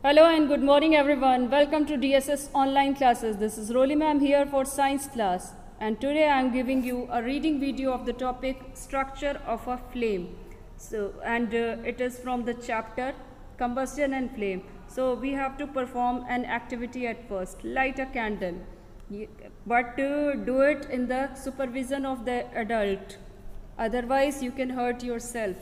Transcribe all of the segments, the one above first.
Hello and good morning everyone. Welcome to DSS online classes. This is Roli ma'am here for science class, and today I am giving you a reading video of the topic structure of a flame. It is from the chapter combustion and flame. So we have to perform an activity at first. Light a candle, but do it in the supervision of the adult. Otherwise you can hurt yourself.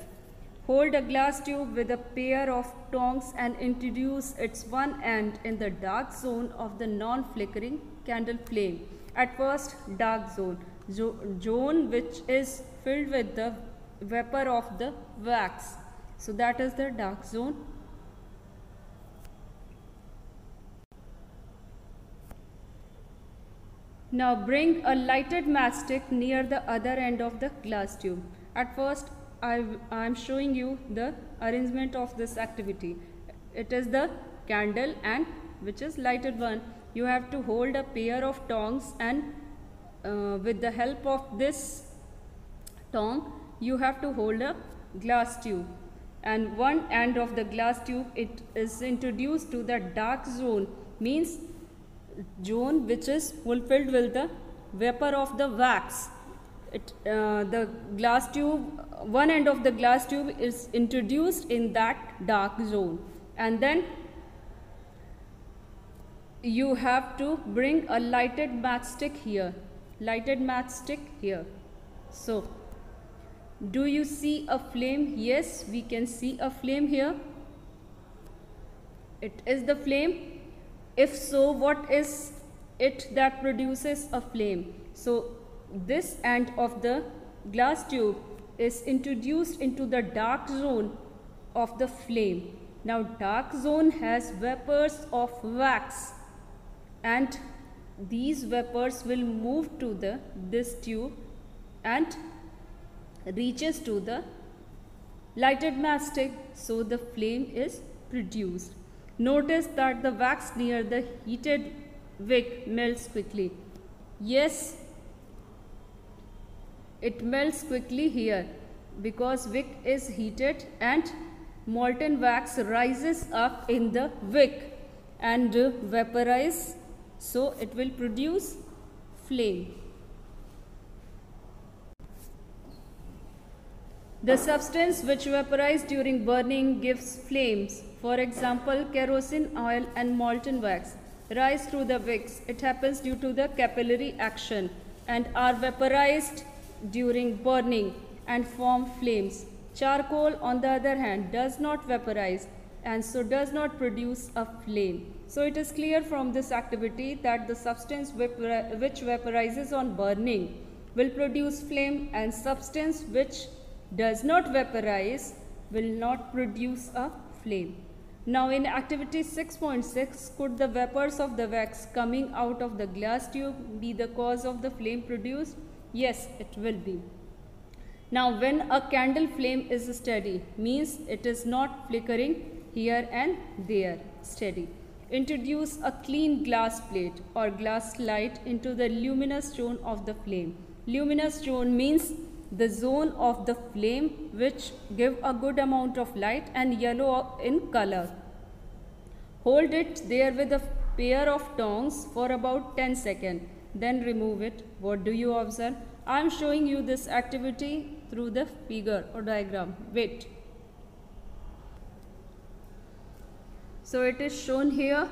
Hold a glass tube with a pair of tongs and introduce its one end in the dark zone of the non-flickering candle flame. At first, dark zone which is filled with the vapor of the wax. So that is the dark zone. Now bring a lighted matchstick near the other end of the glass tube. At first, I am showing you the arrangement of this activity. It is the candle and which is lighted one. You have to hold a pair of tongs, and with the help of this tong you have to hold a glass tube, and one end of the glass tube it is introduced to the dark zone, means zone which is fulfilled with the vapor of the wax. The glass tube, one end of the glass tube is introduced in that dark zone, and then you have to bring a lighted matchstick here. So do you see a flame? Yes, we can see a flame here. It is the flame. If so, what is it that produces a flame? So this end of the glass tube is introduced into the dark zone of the flame. Now dark zone has vapors of wax, and these vapors will move to this tube and reaches to the lighted matchstick, so the flame is produced. Notice that the wax near the heated wick melts quickly. Yes, it melts quickly here because wick is heated and molten wax rises up in the wick and vaporize, so it will produce flame. The substance which vaporizes during burning gives flames. For example, kerosene oil and molten wax rise through the wicks. It happens due to the capillary action and are vaporized during burning and form flames. Charcoal, on the other hand, does not vaporize and so does not produce a flame. So it is clear from this activity that the substance which vaporizes on burning will produce flame, and substance which does not vaporize will not produce a flame. Now in activity 6.6, could the vapors of the wax coming out of the glass tube be the cause of the flame produced? Yes, it will be. Now when a candle flame is steady, means it is not flickering here and there, steady. Introduce a clean glass plate or glass slide into the luminous zone of the flame. Luminous zone means the zone of the flame which give a good amount of light and yellow in color. Hold it there with a pair of tongs for about 10 seconds. Then remove it. What do you observe? I am showing you this activity through the figure or diagram. Wait. So it is shown here.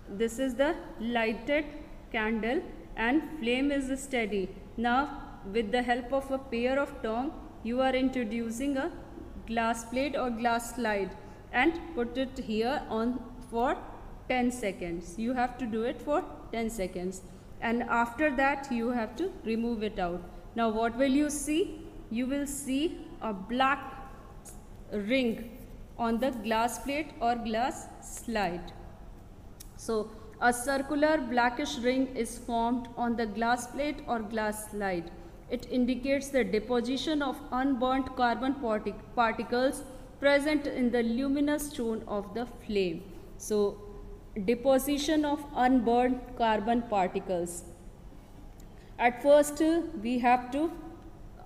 This is the lighted candle and flame is steady. Now with the help of a pair of tongs, you are introducing a glass plate or glass slide and put it here on for 10 seconds. You have to do it for 10 seconds, and after that you have to remove it out. Now what will you see? You will see a black ring on the glass plate or glass slide. So a circular blackish ring is formed on the glass plate or glass slide. It indicates the deposition of unburnt carbon particles present in the luminous zone of the flame. So deposition of unburnt carbon particles. At first we have to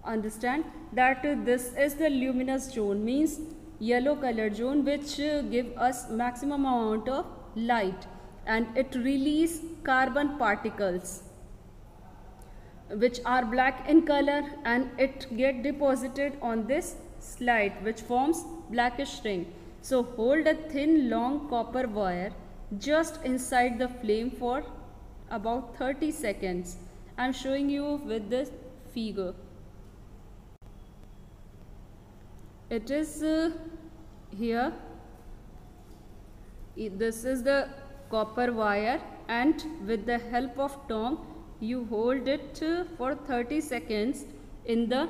understand that this is the luminous zone, means yellow colored zone which give us maximum amount of light, and it release carbon particles which are black in color, and it get deposited on this slide which forms blackish ring. So hold a thin long copper wire just inside the flame for about 30 seconds. I am showing you with this figure. It is here, this is the copper wire, and with the help of tongue you hold it for 30 seconds in the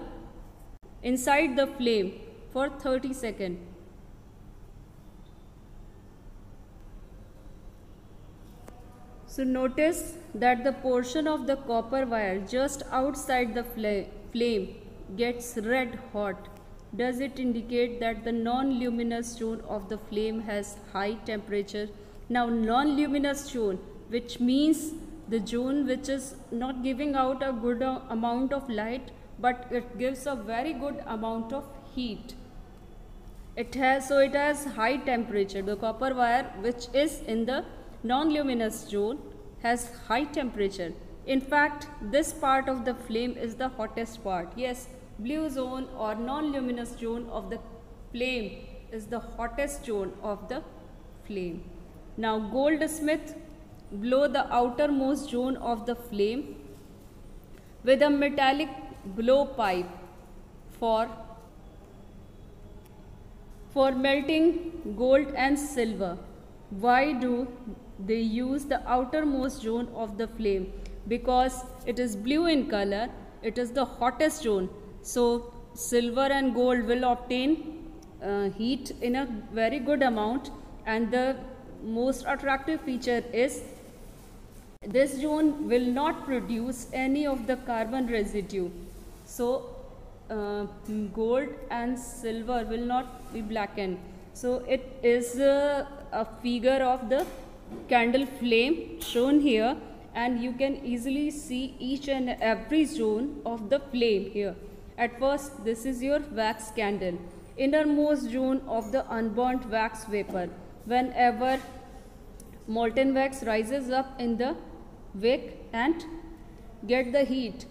inside the flame for 30 seconds. So notice that the portion of the copper wire just outside the flame gets red hot. Does it indicate that the non-luminous zone of the flame has high temperature? Now non-luminous zone, which means the zone which is not giving out a good amount of light, but it gives a very good amount of heat. It has high temperature. The copper wire which is in the non-luminous zone has high temperature. In fact, this part of the flame is the hottest part. Yes, blue zone or non-luminous zone of the flame is the hottest zone of the flame. Now goldsmith blow the outermost zone of the flame with a metallic blowpipe for melting gold and silver. Why do they use the outermost zone of the flame? Because it is blue in color, it is the hottest zone. So silver and gold will obtain heat in a very good amount, and the most attractive feature is this zone will not produce any of the carbon residue. So gold and silver will not be blackened. So it is a figure of the candle flame shown here, and you can easily see each and every zone of the flame here. At first, this is your wax candle, innermost zone of the unburnt wax vapor. Whenever molten wax rises up in the wick and get the heat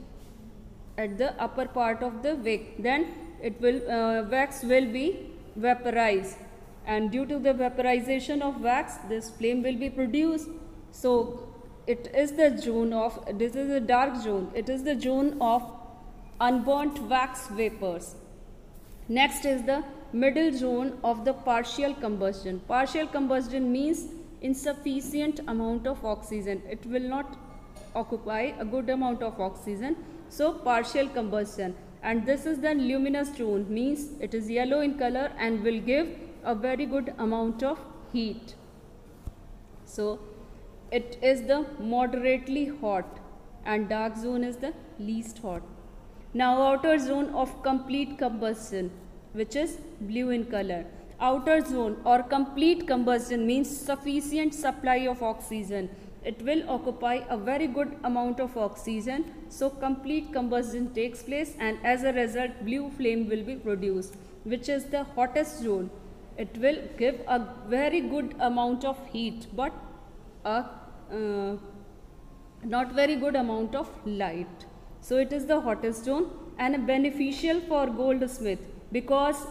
at the upper part of the wick, then it will wax will be vaporized, and due to the vaporization of wax, this flame will be produced. So it is the zone of, this is a dark zone, it is the zone of unburnt wax vapors. Next is the middle zone of the partial combustion. Partial combustion means insufficient amount of oxygen. It will not occupy a good amount of oxygen. So partial combustion, and this is the luminous zone, means it is yellow in color and will give a very good amount of heat. So it is the moderately hot, and dark zone is the least hot. Now outer zone of complete combustion, which is blue in color. Outer zone or complete combustion means sufficient supply of oxygen. It will occupy a very good amount of oxygen. So complete combustion takes place, and as a result blue flame will be produced, which is the hottest zone. It will give a very good amount of heat, but a not very good amount of light. So it is the hottest zone and beneficial for goldsmith, because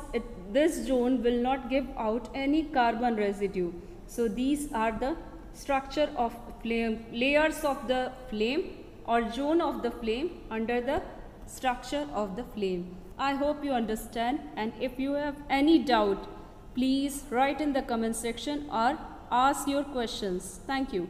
this zone will not give out any carbon residue. So these are the structure of flame, layers of the flame or zone of the flame under the structure of the flame. I hope you understand, and if you have any doubt, please write in the comment section or ask your questions. Thank you.